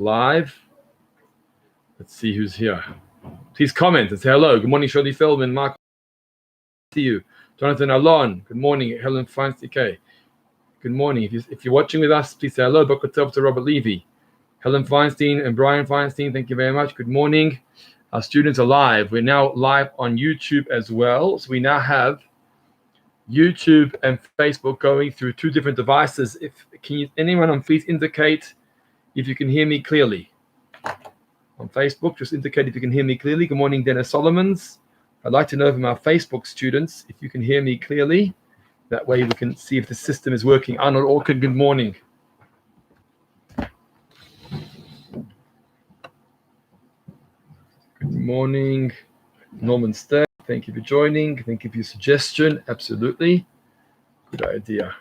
live. Let's see who's here. Please comment and say hello. Good morning, Shirley Feldman. Mark, see you. Jonathan Alon. Good morning. Helen Feinstein. K. Good morning. If you're watching with us, please say hello. Boker Tov to Robert Levy. Helen Feinstein and Brian Feinstein, thank you very much. Good morning. Our students are live. We're now live on YouTube as well. So we now have YouTube and Facebook going through two different devices. Anyone please indicate if you can hear me clearly. On Facebook, just indicate if you can hear me clearly. Good morning, Dennis Solomons. I'd like to know from our Facebook students if you can hear me clearly. That way we can see if the system is working. Arnold Orchid, good morning. Good morning, Norman Stagg. Thank you for joining. Thank you for your suggestion. Absolutely. Good idea.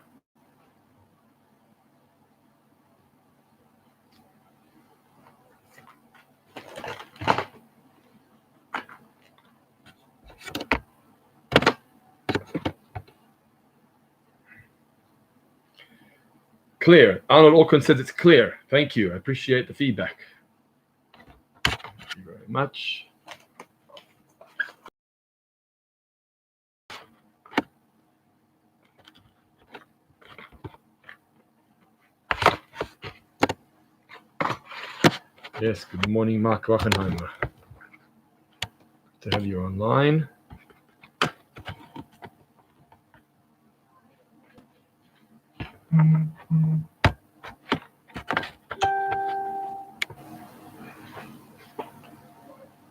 Clear. Arnold Orkun says it's clear. Thank you. I appreciate the feedback. Thank you very much. Yes, good morning, Mark Rochenheimer. Good to have you online.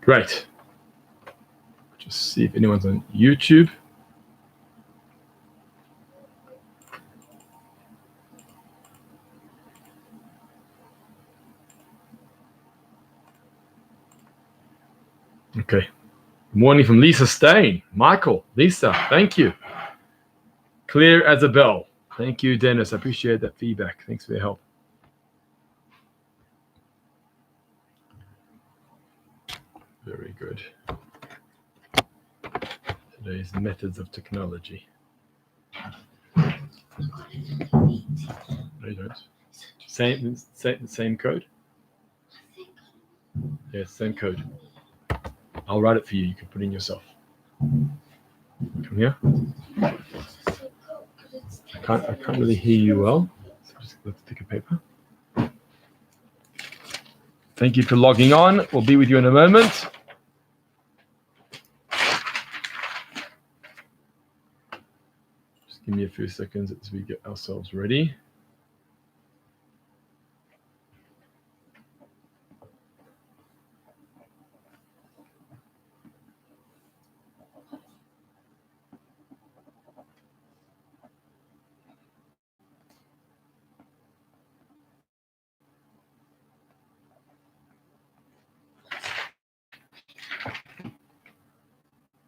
Great. Just see if anyone's on YouTube. Okay. Good morning from Lisa Stain. Michael, Lisa, thank you. Clear as a bell. Thank you, Dennis. I appreciate that feedback. Thanks for your help. Very good. Today's methods of technology. No, you don't. Same code? Yes, same code. I'll write it for you. You can put it in yourself. Come here. I can't really hear you well. So just let's take a paper. Thank you for logging on. We'll be with you in a moment. Just give me a few seconds as we get ourselves ready.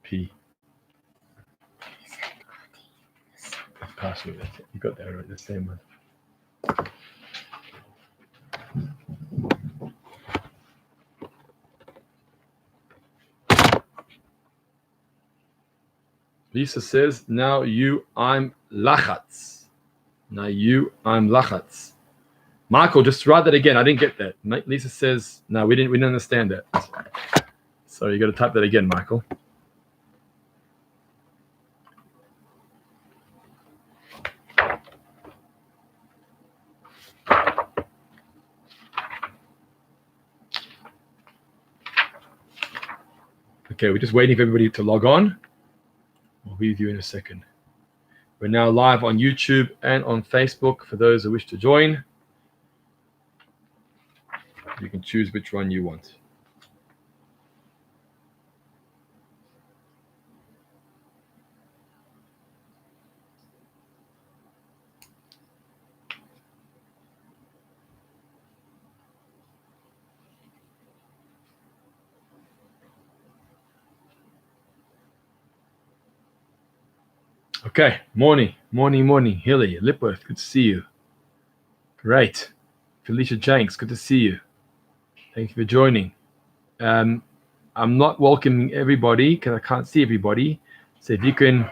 P. Password. You got that right, the same one. Lisa says, now I'm lachatz. Now I'm lachatz. Michael, just write that again. I didn't get that. Lisa says, no, we didn't understand that. So you got to type that again, Michael. Okay, we're just waiting for everybody to log on. We'll be with you in a second. We're now live on YouTube and on Facebook for those who wish to join. You can choose which one you want. Okay, morning. Hilly, Lipworth, good to see you. Great. Felicia Jenks, good to see you. Thank you for joining. I'm not welcoming everybody because I can't see everybody. So if you can,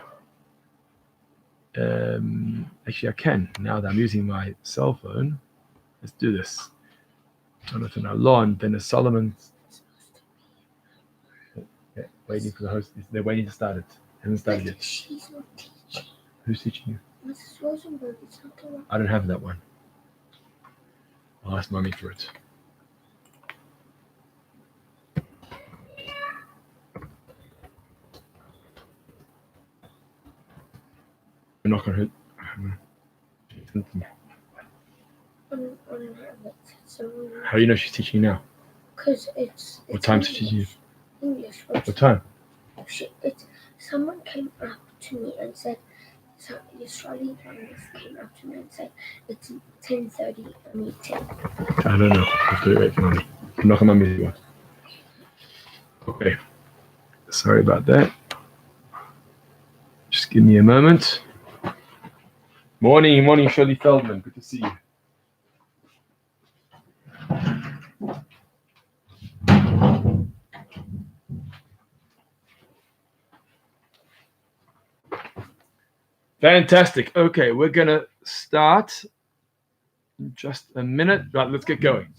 actually I can now that I'm using my cell phone. Let's do this. Jonathan Alon, Dennis Solomon. Yeah, waiting for the host. They're waiting to start it. Hasn't started yet. She's not teaching. Who's teaching you? Mrs. Rosenberg is not the one. I don't have that one. I'll ask Mommy for it. We're not going to. How do you know she's teaching now? Because it's What time is she teaching you? English. What time? Someone came up to me and said, the Australian journalist came up to me and said, it's 10:30 a meeting. I don't know. I have to wait for Mommy. I'm not going to Okay. Sorry about that. Just give me a moment. Morning, Shirley Feldman. Good to see you. Fantastic. Okay, we're going to start in just a minute. Right, let's get going.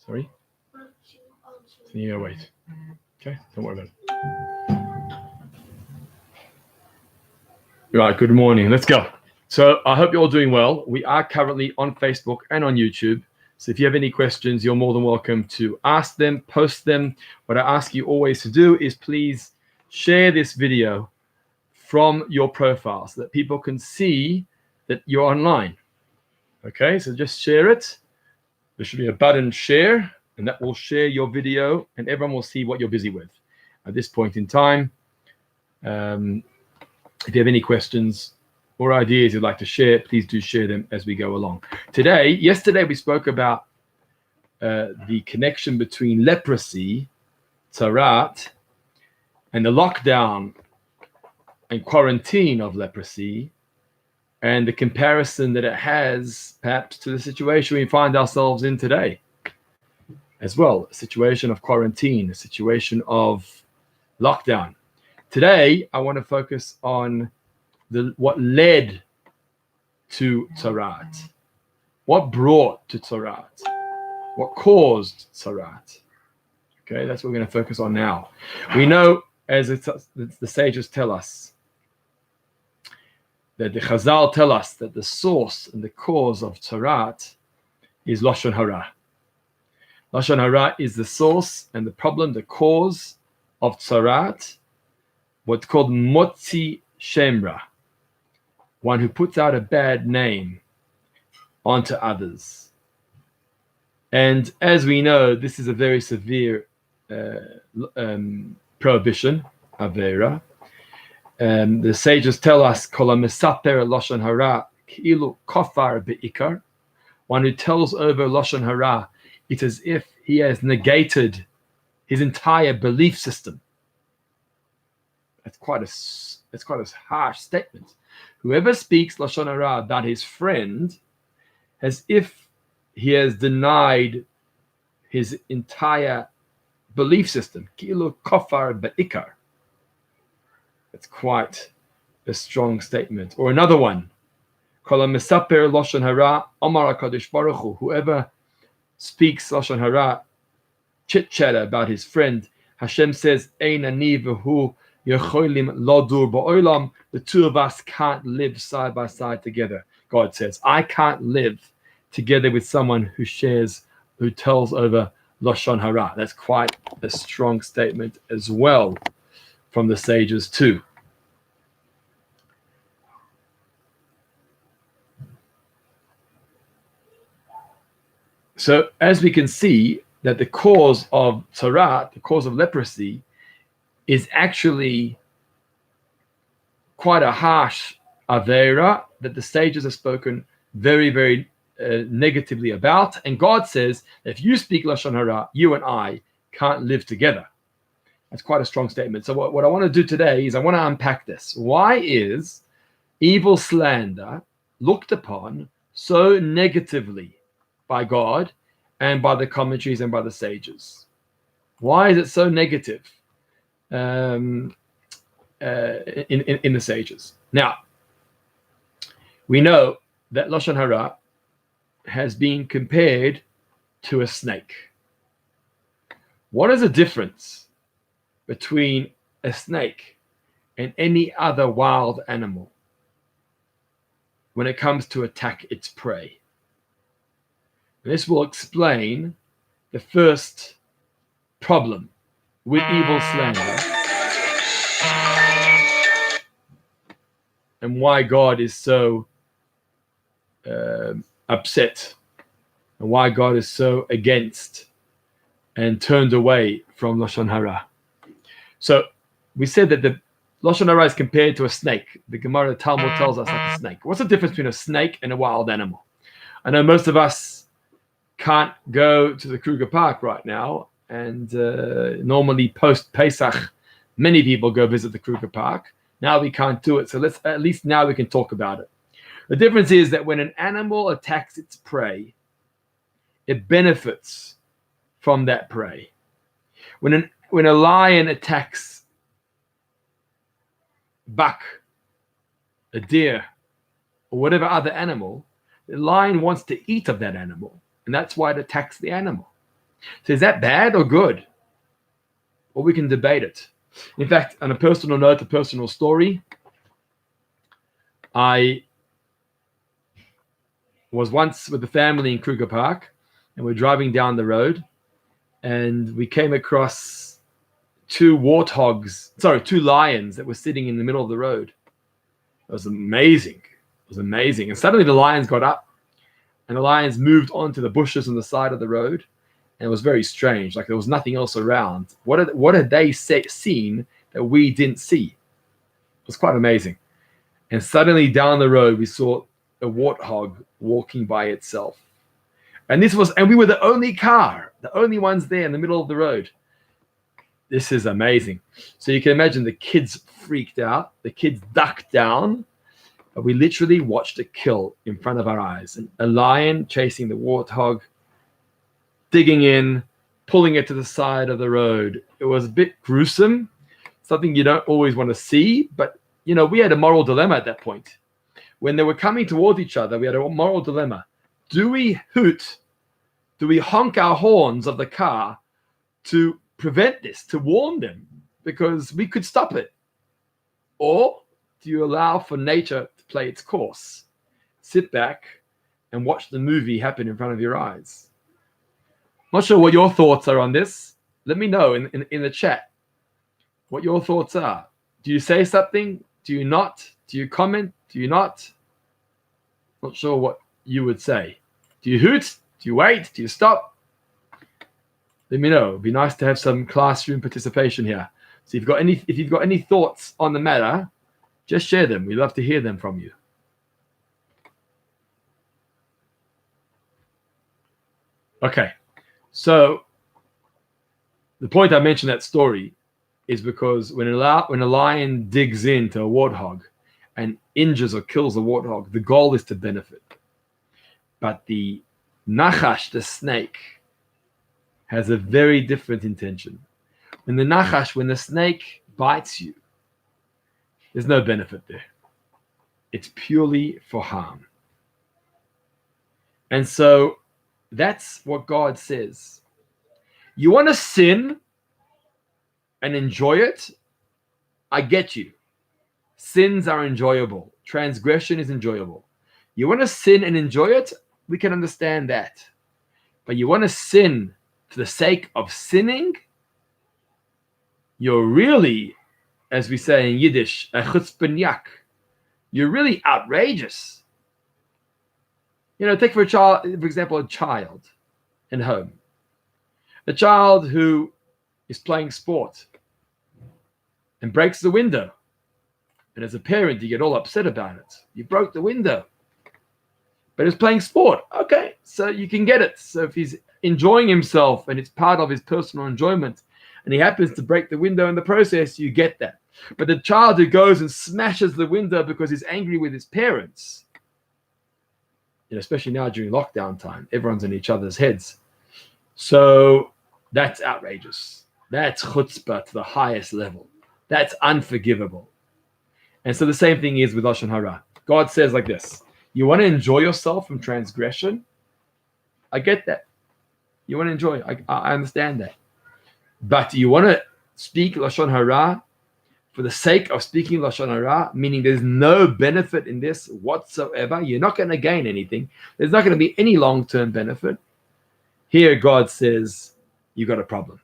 Sorry? So you gotta wait. Okay, don't worry about it. Right, good morning. Let's go. So I hope you're all doing well. We are currently on Facebook and on YouTube. So if you have any questions, you're more than welcome to ask them, post them. What I ask you always to do is please share this video from your profile so that people can see that you're online. Okay, so just share it. There should be a button share, and that will share your video, and everyone will see what you're busy with. At this point in time, if you have any questions or ideas you'd like to share, please do share them as we go along. Yesterday we spoke about the connection between leprosy, tzaraat, and the lockdown and quarantine of leprosy, and the comparison that it has perhaps to the situation we find ourselves in today as well, a situation of quarantine, a situation of lockdown. Today, I want to focus on what led to tzaraat, what brought to tzaraat, what caused tzaraat. Okay, that's what we're going to focus on now. We know, as the sages tell us, that the Chazal tell us that the source and the cause of tzaraat is Lashon Hara. Lashon Hara is the source and the problem, the cause of tzaraat, what's called motzi shemra, one who puts out a bad name onto others. And as we know, this is a very severe prohibition, avera. The sages tell us, Kol ha-mesaper lashon hara ki'ilu kafar be'ikar, one who tells over lashon hara, it's as if he has negated his entire belief system. That's quite a harsh statement. Whoever speaks lashon hara about his friend, as if he has denied his entire belief system. Ki'ilu kafar be'ikar. It's quite a strong statement. Or another one, Kol ha-mesaper lashon hara amar HaKadosh Baruch Hu, whoever speaks lashon hara, chit-chat about his friend, Hashem says, Ein ani v'hu yecholim ladur ba'olam, the two of us can't live side by side together. God says, I can't live together with someone who tells over lashon hara. That's quite a strong statement as well from the sages too. So as we can see that the cause of tzaraat, the cause of leprosy, is actually quite a harsh avera that the sages have spoken very, very negatively about. And God says, if you speak lashon hara, you and I can't live together. That's quite a strong statement. So what I want to do today is I want to unpack this. Why is evil slander looked upon so negatively by God and by the commentaries and by the sages? Why is it so negative in the sages? Now, we know that lashon hara has been compared to a snake. What is the difference between a snake and any other wild animal when it comes to attack its prey? And this will explain the first problem with evil slander and why God is so upset and why God is so against and turned away from Lashon Hara. So we said that the Lashon Hara is compared to a snake. The Gemara Talmud tells us like a snake. What's the difference between a snake and a wild animal? I know most of us can't go to the Kruger Park right now, and normally post Pesach, many people go visit the Kruger Park. Now we can't do it, so at least now we can talk about it. The difference is that when an animal attacks its prey, it benefits from that prey. When a lion attacks buck, a deer, or whatever other animal, the lion wants to eat of that animal, and that's why it attacks the animal. So is that bad or good? Well, we can debate it. In fact, on a personal note, a personal story, I was once with the family in Kruger Park, and we're driving down the road, and we came across two lions that were sitting in the middle of the road. It was amazing. And suddenly the lions got up, and the lions moved onto the bushes on the side of the road, and it was very strange. Like there was nothing else around. What had they seen that we didn't see? It was quite amazing. And suddenly down the road, we saw a warthog walking by itself. And we were the only ones there in the middle of the road. This is amazing. So you can imagine the kids freaked out. The kids ducked down. But we literally watched a kill in front of our eyes. And a lion chasing the warthog, digging in, pulling it to the side of the road. It was a bit gruesome, something you don't always want to see. But, we had a moral dilemma at that point. When they were coming towards each other, we had a moral dilemma. Do we hoot? Do we honk our horns of the car to prevent this, to warn them? Because we could stop it. Or do you allow for nature to play its course? Sit back and watch the movie happen in front of your eyes. Not sure what your thoughts are on this. Let me know in the chat what your thoughts are. Do you say something? Do you not? Do you comment? Do you not? Not sure what you would say. Do you hoot? Do you wait? Do you stop? Let me know. It'd be nice to have some classroom participation here. So if you've got any thoughts on the matter, just share them. We'd love to hear them from you. Okay. So the point I mentioned that story is because when a lion digs into a warthog and injures or kills a warthog, the goal is to benefit. But the nachash, the snake, has a very different intention. When the snake bites you, there's no benefit there. It's purely for harm. And so that's what God says. You want to sin and enjoy it? I get you. Sins are enjoyable. Transgression is enjoyable. You want to sin and enjoy it? We can understand that. But you want to sin for the sake of sinning? You're really, as we say in Yiddish, a chutzpaniak. You're really outrageous. Take for example, a child in home. A child who is playing sport and breaks the window. And as a parent, you get all upset about it. You broke the window. But he's playing sport. Okay, so you can get it. So if he's enjoying himself and it's part of his personal enjoyment and he happens to break the window in the process, you get that. But the child who goes and smashes the window because he's angry with his parents, especially now during lockdown time, everyone's in each other's heads. So that's outrageous. That's chutzpah to the highest level. That's unforgivable. And so the same thing is with Lashon Hara. God says like this: you want to enjoy yourself from transgression? I get that. You want to enjoy. I understand that. But you want to speak Lashon Hara for the sake of speaking Lashon Hara, meaning there's no benefit in this whatsoever. You're not going to gain anything. There's not going to be any long-term benefit. Here God says, you got a problem.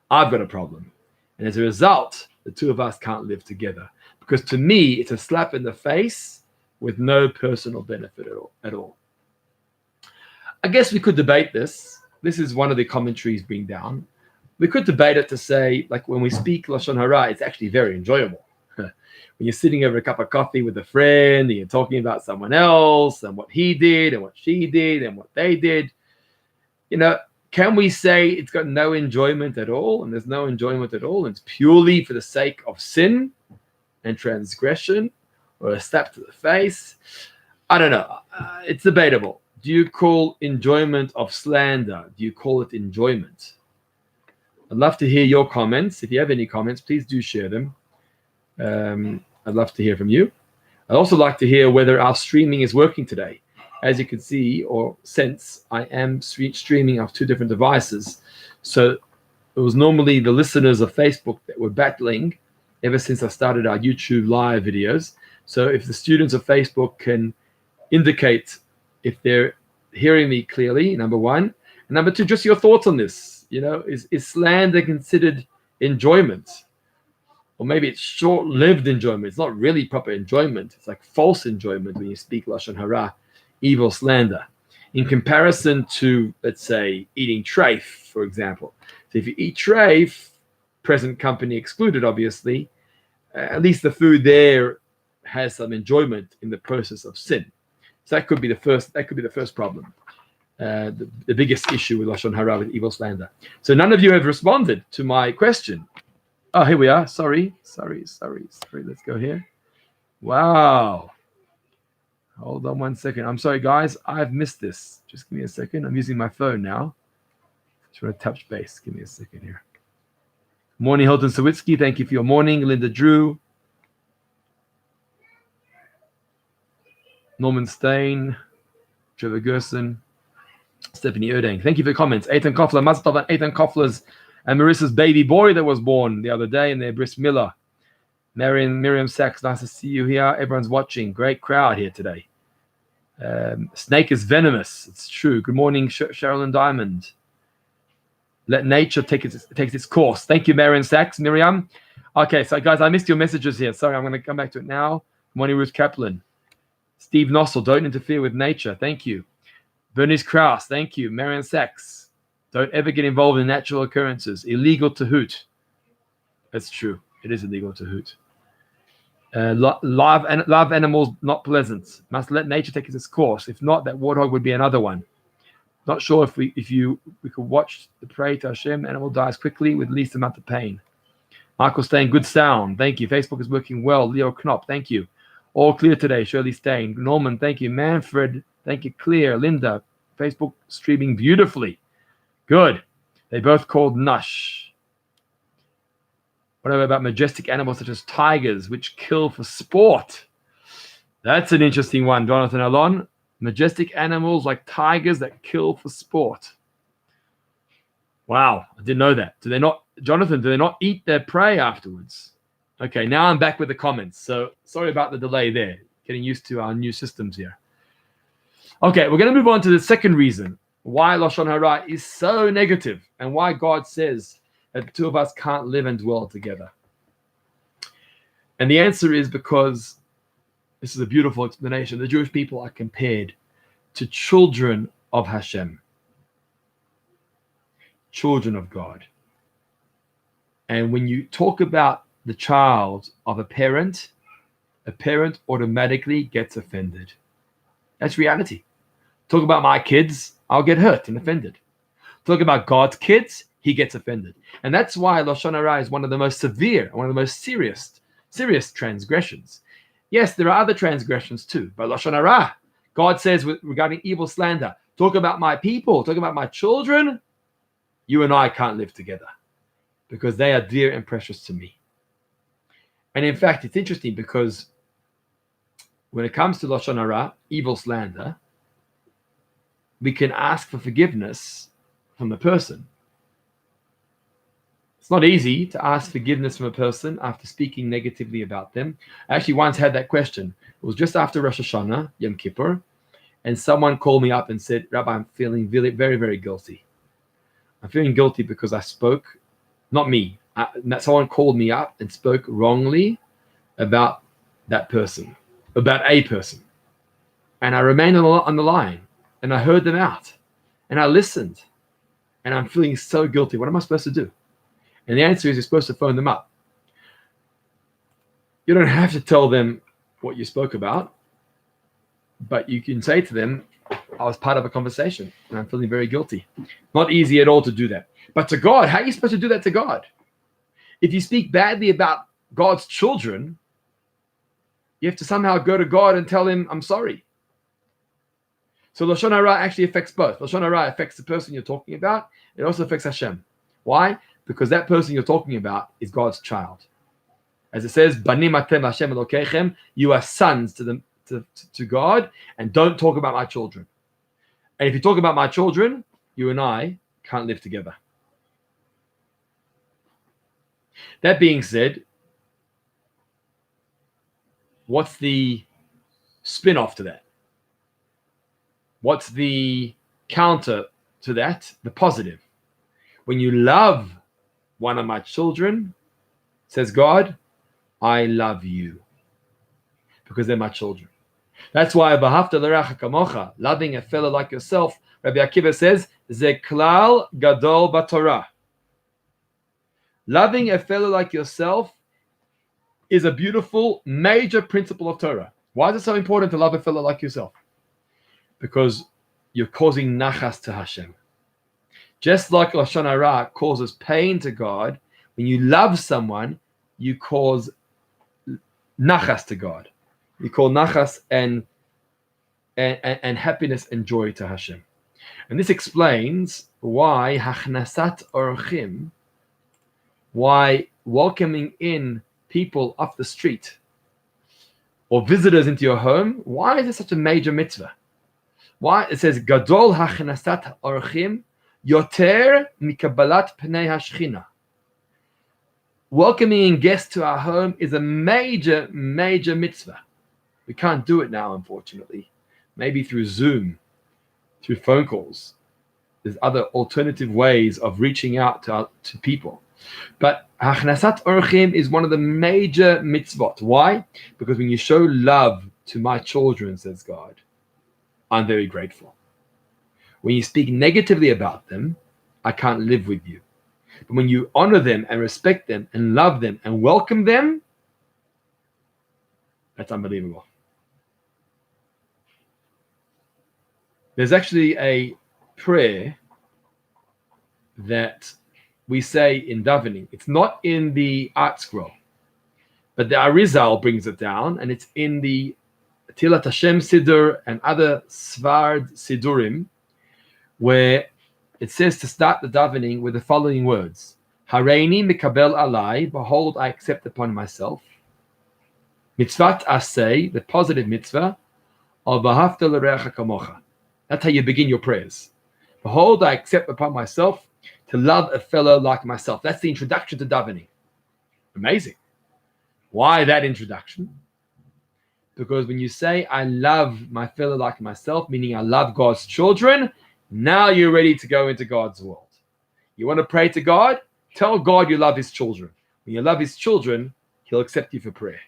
I've got a problem. And as a result, the two of us can't live together. Because to me, it's a slap in the face with no personal benefit at all. I guess we could debate this. This is one of the commentaries being down. We could debate it to say, like when we speak Lashon Hara, it's actually very enjoyable. When you're sitting over a cup of coffee with a friend and you're talking about someone else and what he did and what she did and what they did, can we say it's got no enjoyment at all? And there's no enjoyment at all. And it's purely for the sake of sin and transgression or a slap to the face. I don't know. It's debatable. Do you call enjoyment of slander? Do you call it enjoyment? I'd love to hear your comments. If you have any comments, please do share them. I'd love to hear from you. I'd also like to hear whether our streaming is working today. As you can see or sense, I am streaming off two different devices. So it was normally the listeners of Facebook that were battling ever since I started our YouTube live videos. So if the students of Facebook can indicate if they're hearing me clearly, number one. And number two, just your thoughts on this. Is slander considered enjoyment? Or maybe it's short-lived enjoyment. It's not really proper enjoyment. It's like false enjoyment when you speak Lashon Hara, evil slander. In comparison to, let's say, eating treif, for example. So if you eat treif, present company excluded, obviously, at least the food there has some enjoyment in the process of sin. So that could be the first problem. The biggest issue with Lashon Hara, with evil slander. So none of you have responded to my question. Oh, here we are. Sorry. Let's go here. Wow. Hold on 1 second. I'm sorry, guys. I've missed this. Just give me a second. I'm using my phone now. Just want to touch base. Give me a second here. Morning, Hilton Sawitsky. Thank you for your morning. Linda Drew. Norman Stain. Trevor Gerson. Stephanie Erding. Thank you for your comments. Eitan Koffler. Mazel tov on Eitan Koffler's and Marissa's baby boy that was born the other day in their bris milah. Miriam Sachs, nice to see you here. Everyone's watching. Great crowd here today. Snake is venomous. It's true. Good morning, Sherilyn Diamond. Let nature take its course. Thank you, Marion Sachs. Miriam. Okay, so guys, I missed your messages here. Sorry, I'm going to come back to it now. Good morning, Ruth Kaplan. Steve Nossel, don't interfere with nature. Thank you. Bernice Krause, thank you. Marion Sachs, don't ever get involved in natural occurrences. Illegal to hoot. That's true. It is illegal to hoot. Live animals not pleasant. Must let nature take its course. If not, that warthog would be another one. Not sure if we could watch the prey to Hashem. Animal dies quickly with least amount of pain. Michael Stain, good sound. Thank you. Facebook is working well. Leo Knop, thank you. All clear today. Shirley Stain. Norman, thank you. Manfred, thank you. Clear. Linda, Facebook streaming beautifully. Good. They both called Nush. What about majestic animals such as tigers, which kill for sport? That's an interesting one, Jonathan Alon. Majestic animals like tigers that kill for sport. Wow, I didn't know that. Do they not eat their prey afterwards? Okay, now I'm back with the comments. So sorry about the delay there. Getting used to our new systems here. Okay, we're going to move on to the second reason why Lashon Hara is so negative and why God says that the two of us can't live and dwell together. And the answer is because, this is a beautiful explanation, the Jewish people are compared to children of Hashem, children of God. And when you talk about the child of a parent automatically gets offended. That's reality. Talk about my kids, I'll get hurt and offended. Talk about God's kids, he gets offended. And that's why Lashon Hara is one of the most severe, one of the most serious transgressions. Yes, there are other transgressions too, but Lashon Hara, God says regarding evil slander, talk about my people, talk about my children, you and I can't live together because they are dear and precious to me. And in fact, it's interesting because when it comes to Lashon Hara, evil slander, we can ask for forgiveness from the person. It's not easy to ask forgiveness from a person after speaking negatively about them. I actually once had that question. It was just after Rosh Hashanah, Yom Kippur, and someone called me up and said, Rabbi, I'm feeling very, very, very guilty. I'm feeling guilty because I spoke, not me, someone called me up and spoke wrongly about that person, about a person. And I remained on the line, and I heard them out, and I listened, and I'm feeling so guilty. What am I supposed to do? And the answer is you're supposed to phone them up. You don't have to tell them what you spoke about, but you can say to them, I was part of a conversation and I'm feeling very guilty. Not easy at all to do that. But to God, how are you supposed to do that to God? If you speak badly about God's children, you have to somehow go to God and tell him, I'm sorry. So Lashon Hara actually affects both. Lashon Hara affects the person you're talking about. It also affects Hashem. Why? Because that person you're talking about is God's child. As it says, Banim atem Hashem Elokechem, you are sons to God, and don't talk about my children. And if you talk about my children, you and I can't live together. That being said, what's the spin-off to that? What's the counter to that? The positive. When you love one of my children, says God, I love you because they're my children. That's why V'ahavta l'reacha kamocha, loving a fellow like yourself, Rabbi Akiva says, ze klal gadol b'Torah. Loving a fellow like yourself is a beautiful, major principle of Torah. Why is it so important to love a fellow like yourself? Because you're causing nachas to Hashem. Just like Lashon Hara causes pain to God, when you love someone, you cause nachas to God. You call nachas and happiness and joy to Hashem. And this explains why hachnasat orchim, why welcoming in people off the street or visitors into your home, why is it such a major mitzvah? Why? It says, Gadol hachnasat orchim yoter mikabalat pnei hashchina. Welcoming in guests to our home is a major, major mitzvah. We can't do it now, unfortunately. Maybe through Zoom, through phone calls. There's other alternative ways of reaching out to people. But Hachnasat Orchim is one of the major mitzvot. Why? Because when you show love to my children, says God, I'm very grateful. When you speak negatively about them, I can't live with you. But when you honor them and respect them and love them and welcome them, that's unbelievable. There's actually a prayer that we say in davening. It's not in the art scroll, but the Arizal brings it down, and it's in the Tilat Hashem Siddur and other Svard Siddurim, where it says to start the davening with the following words: Hareini mikabel alai, behold, I accept upon myself. Mitzvat asay, the positive mitzvah, of v'ahavta l'reacha kamocha. That's how you begin your prayers. Behold, I accept upon myself to love a fellow like myself. That's the introduction to davening. Amazing. Why that introduction? Because when you say, I love my fellow like myself, meaning I love God's children, now you're ready to go into God's world. You want to pray to God? Tell God you love his children. When you love his children, he'll accept you for prayer.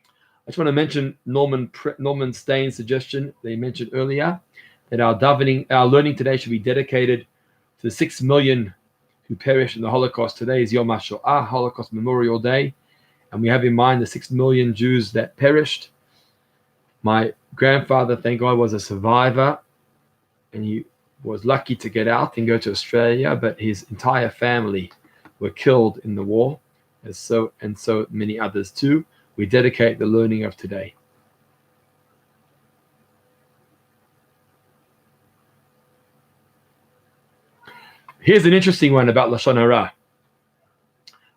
I just want to mention Norman Stain's suggestion that he mentioned earlier, that our learning today should be dedicated to the 6 million who perished in the Holocaust. Today is Yom HaShoah, Holocaust Memorial Day, and we have in mind the 6 million Jews that perished. My grandfather, thank God, was a survivor, and he was lucky to get out and go to Australia, but his entire family were killed in the war, and so many others too. We dedicate the learning of today. Here's an interesting one about Lashon Hara.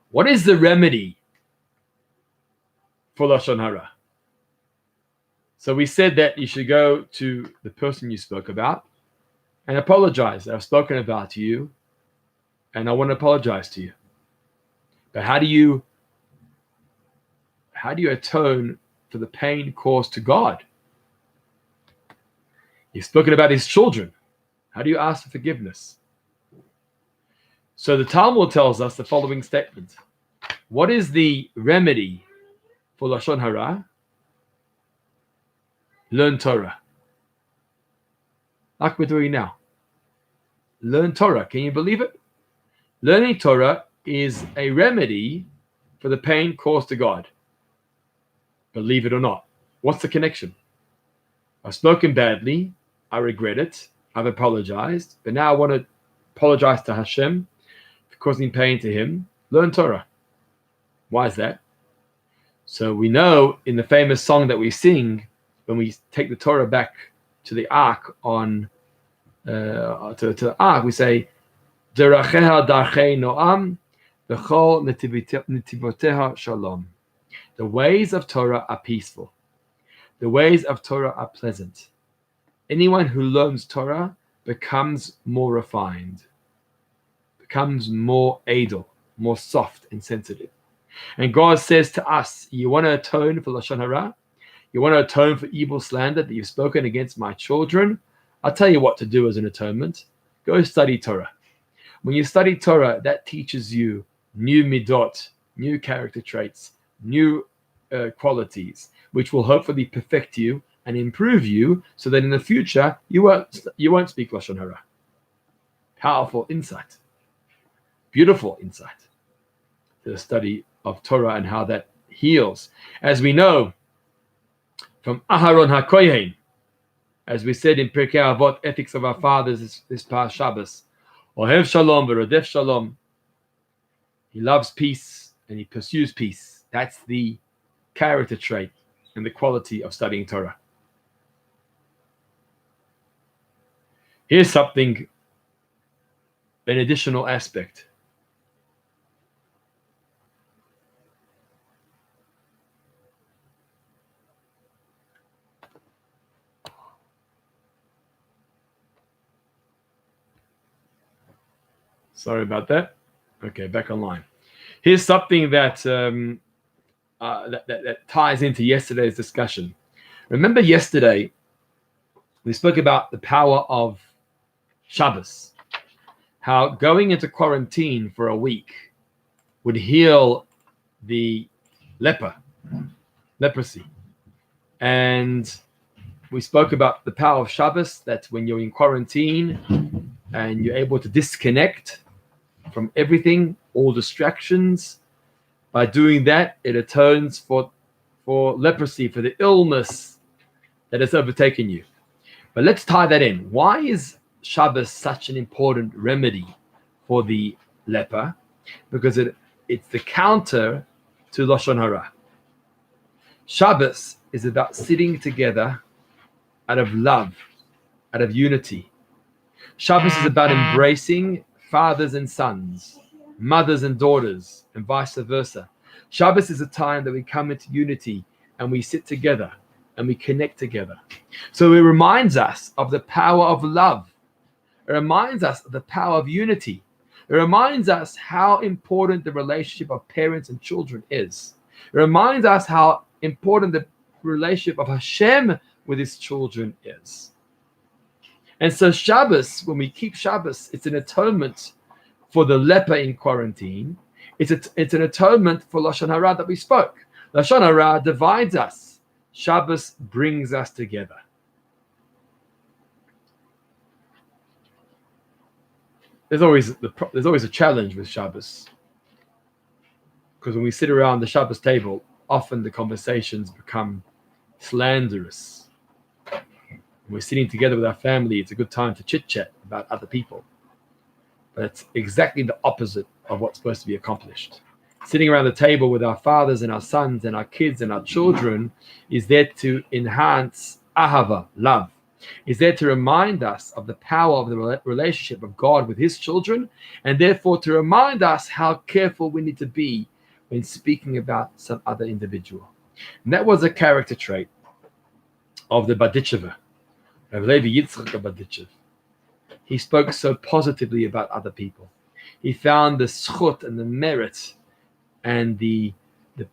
What is the remedy for Lashon Hara? So we said that you should go to the person you spoke about and apologize. I've spoken about you, and I want to apologize to you. But how do you atone for the pain caused to God? You've spoken about his children. How do you ask for forgiveness? So the Talmud tells us the following statement. What is the remedy for Lashon Hara? Learn Torah. Like we're doing now. Learn Torah. Can you believe it? Learning Torah is a remedy for the pain caused to God. Believe it or not. What's the connection? I've spoken badly. I regret it. I've apologized. But now I want to apologize to Hashem for causing pain to him. Learn Torah. Why is that? So we know in the famous song that we sing, when we take the Torah back to the ark to the ark, we say, Deracheha darchei noam, v'chol netivoteha shalom. The ways of Torah are peaceful. The ways of Torah are pleasant. Anyone who learns Torah becomes more refined, becomes more edel, more soft and sensitive. And God says to us, you want to atone for Lashon Hara? You want to atone for evil slander that you've spoken against my children? I'll tell you what to do as an atonement. Go study Torah. When you study Torah, that teaches you new midot, new character traits, new qualities, which will hopefully perfect you and improve you, so that in the future you won't speak Lashon Hara. Powerful insight, beautiful insight to the study of Torah and how that heals. As we know from Aharon HaKohen, as we said in Pirkei Avot, Ethics of Our Fathers, this past Shabbos, Ohev Shalom v'rodef Shalom. He loves peace and he pursues peace. That's the character trait and the quality of studying Torah. Here's something, an additional aspect. Sorry about that. Okay, back online. Here's something that that ties into yesterday's discussion. Remember yesterday, we spoke about the power of Shabbos, how going into quarantine for a week would heal the leprosy. And we spoke about the power of Shabbos, that when you're in quarantine and you're able to disconnect from everything, all distractions, by doing that, it atones for leprosy, for the illness that has overtaken you. But let's tie that in. Why is Shabbos such an important remedy for the leper? Because it's the counter to Lashon Hara. Shabbos is about sitting together out of love, out of unity. Shabbos is about embracing fathers and sons, mothers and daughters, and vice versa. Shabbos is a time that we come into unity and we sit together and we connect together. So it reminds us of the power of love. It reminds us of the power of unity. It reminds us how important the relationship of parents and children is. It reminds us how important the relationship of Hashem with his children is. And so Shabbos, when we keep Shabbos, it's an atonement for the leper in quarantine. It's an atonement for Lashon Hara that we spoke. Lashon Hara divides us. Shabbos brings us together. There's always a challenge with Shabbos, because when we sit around the Shabbos table, often the conversations become slanderous. When we're sitting together with our family, it's a good time to chit-chat about other people. But it's exactly the opposite of what's supposed to be accomplished. Sitting around the table with our fathers and our sons and our kids and our children is there to enhance ahava, love. Is there to remind us of the power of the relationship of God with his children, and therefore to remind us how careful we need to be when speaking about some other individual. And that was a character trait of the Berditchever, Rav Levi Yitzchak of Berditchev. He spoke so positively about other people. He found the schut and the merit and the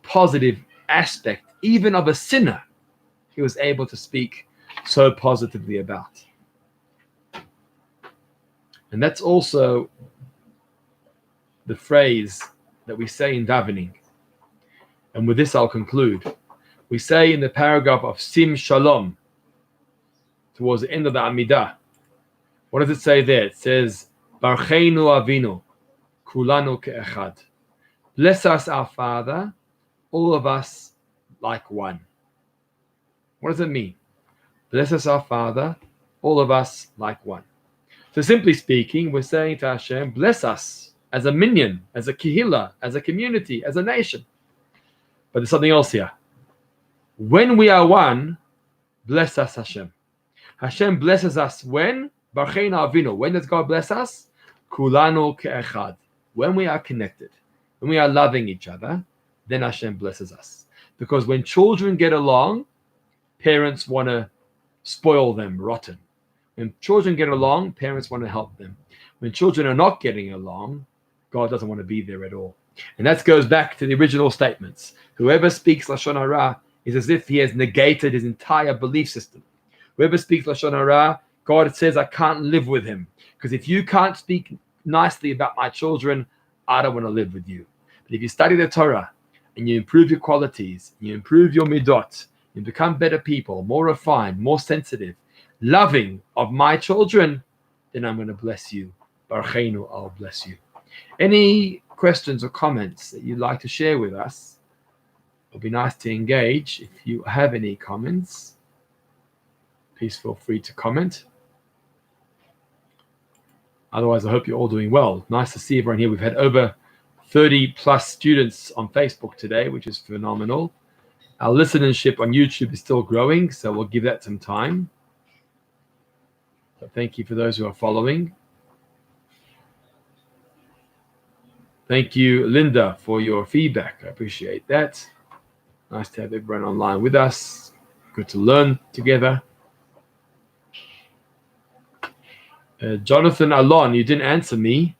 positive aspect, even of a sinner, he was able to speak so positively about. And that's also the phrase that we say in davening. And with this I'll conclude. We say in the paragraph of Sim Shalom, towards the end of the Amidah, what does it say there? It says, Barcheinu Avinu, Kulanu Ke'echad. Bless us, our Father, all of us like one. What does it mean? Bless us, our Father, all of us like one. So simply speaking, we're saying to Hashem, bless us as a minyan, as a kehillah, as a community, as a nation. But there's something else here. When we are one, bless us, Hashem. Hashem blesses us when? Barcheinu Avinu. When does God bless us? Kulanu ke'echad. When we are connected, when we are loving each other, then Hashem blesses us. Because when children get along, parents want to spoil them rotten. When children get along, parents want to help them. When children are not getting along, God doesn't want to be there at all. And that goes back to the original statements. Whoever speaks Lashon Hara is as if he has negated his entire belief system. Whoever speaks Lashon Hara, God says, I can't live with him. Because if you can't speak nicely about my children, I don't want to live with you. But if you study the Torah and you improve your qualities, you improve your midot, you become better people, more refined, more sensitive, loving of my children, then I'm going to bless you. Barcheinu, I'll bless you. Any questions or comments that you'd like to share with us? It'll be nice to engage. If you have any comments, please feel free to comment. Otherwise, I hope you're all doing well. Nice to see everyone here. We've had over 30 plus students on Facebook today, which is phenomenal. Our listenership on YouTube is still growing, so we'll give that some time. But thank you for those who are following. Thank you, Linda, for your feedback. I appreciate that. Nice to have everyone online with us. Good to learn together. Jonathan Alon, you didn't answer me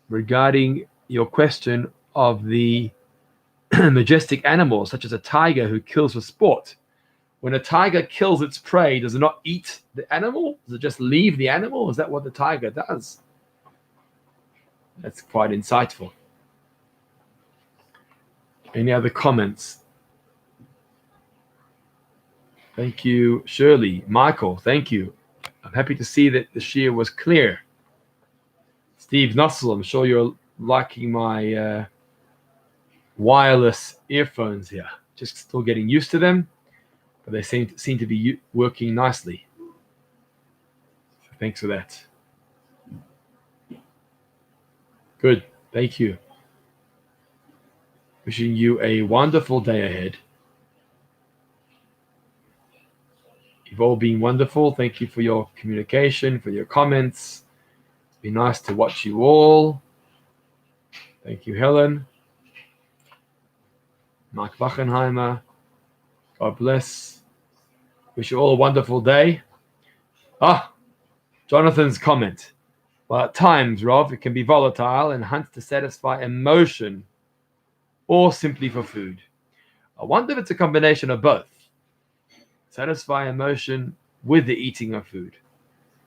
regarding your question of the majestic animals, such as a tiger who kills for sport. When a tiger kills its prey, does it not eat the animal? Does it just leave the animal? Is that what the tiger does? That's quite insightful. Any other comments? Thank you, Shirley. Michael, thank you. I'm happy to see that the shir was clear. Steve Nussel, I'm sure you're liking my wireless earphones here. Just still getting used to them, but they seem to be working nicely. So thanks for that. Good. Thank you. Wishing you a wonderful day ahead. You've all been wonderful. Thank you for your communication, for your comments. It's been nice to watch you all. Thank you, Helen. Mark Wachenheimer. God bless. Wish you all a wonderful day. Jonathan's comment. Well, at times, Rob, it can be volatile and hunts to satisfy emotion or simply for food. I wonder if it's a combination of both. Satisfy emotion with the eating of food.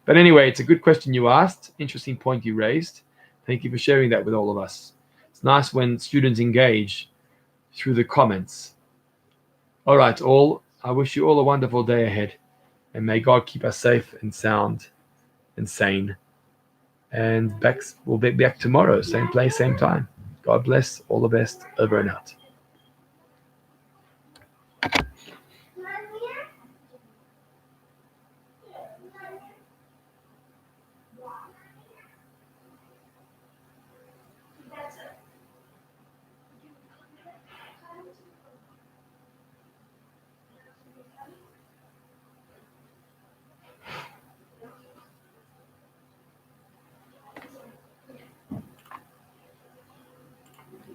But anyway, it's a good question you asked. Interesting point you raised. Thank you for sharing that with all of us. It's nice when students engage through the comments. All right, all. I wish you all a wonderful day ahead. And may God keep us safe and sound and sane. And we'll be back tomorrow. Same place, same time. God bless. All the best. Over and out.